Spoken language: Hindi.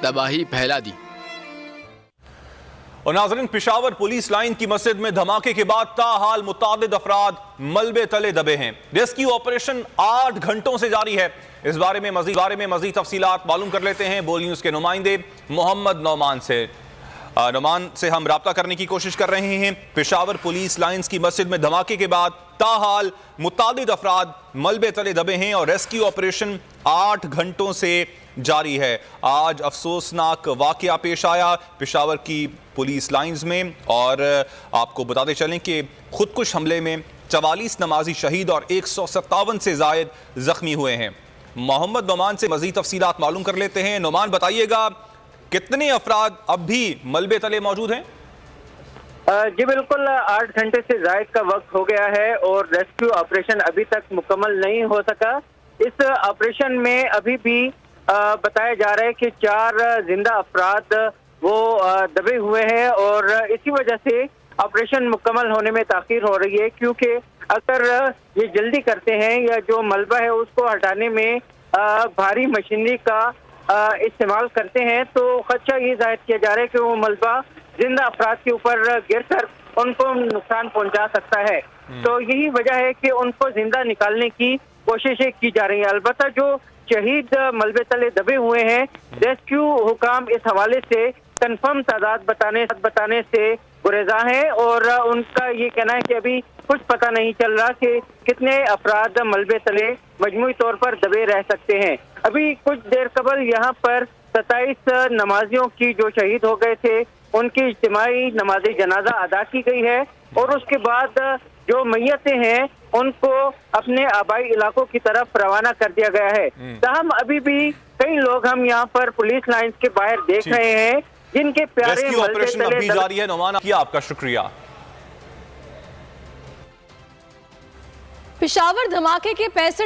तबाही फैला दी। और नाज़रीन, पेशावर पुलिस लाइन की मस्जिद में धमाके के बाद ताहाल मुतादिद अफराद मलबे तले दबे हैं। रेस्क्यू ऑपरेशन 8 घंटों से जारी है। इस बारे में मजीद तफसीलात मालूम कर लेते हैं बोल न्यूज के नुमाइंदे मोहम्मद नौमान से। नौमान से हम राब्ता करने की कोशिश कर रहे हैं। पेशावर पुलिस लाइंस की मस्जिद में धमाके के बाद ताहाल मुतादिद अफराद मलबे तले दबे हैं और रेस्क्यू ऑपरेशन 8 घंटों से जारी है। आज अफसोसनाक वाकया पेश आया पेशावर की पुलिस लाइंस में, और आपको बताते चलें कि खुदकुश हमले में 44 नमाजी शहीद और 157 से जायद जख्मी हुए हैं। मोहम्मद नौमान से मजीद तफसीलात मालूम कर लेते हैं। नौमान, बताइएगा कितने अफराद अब भी मलबे तले मौजूद हैं? जी बिल्कुल, 8 घंटे से जायद का वक्त हो गया है और रेस्क्यू ऑपरेशन अभी तक मुकम्मल नहीं हो सका। इस ऑपरेशन में अभी भी बताया जा रहा है कि 4 जिंदा अफराद वो दबे हुए हैं और इसी वजह से ऑपरेशन मुकम्मल होने में ताखीर हो रही है, क्योंकि अगर ये जल्दी करते हैं या जो मलबा है उसको हटाने में भारी मशीनरी का इस्तेमाल करते हैं तो खदशा ये जाहिर किया जा रहा है कि वो मलबा जिंदा अफराद के ऊपर गिरकर उनको नुकसान पहुंचा सकता है। तो यही वजह है कि उनको जिंदा निकालने की कोशिशें की जा रही हैं। अलबत्ता जो शहीद मलबे तले दबे हुए हैं, रेस्क्यू हुकाम इस हवाले से कंफर्म तादाद बताने से गुरेजा है और उनका ये कहना है कि अभी कुछ पता नहीं चल रहा कि कितने अफराद मलबे तले मजमूई तौर पर दबे रह सकते हैं। अभी कुछ देर कबल यहाँ पर 27 नमाजियों की जो शहीद हो गए थे उनकी इज्तिमाई नमाज जनाजा अदा की गई है और उसके बाद जो मैयतें हैं उनको अपने आबाई इलाकों की तरफ रवाना कर दिया गया है। ताहम अभी भी कई लोग हम यहाँ पर पुलिस लाइंस के बाहर देख रहे हैं जिनके प्यारे ऑपरेशन अभी जारी है। नौमान, आपका शुक्रिया। पेशावर धमाके के 65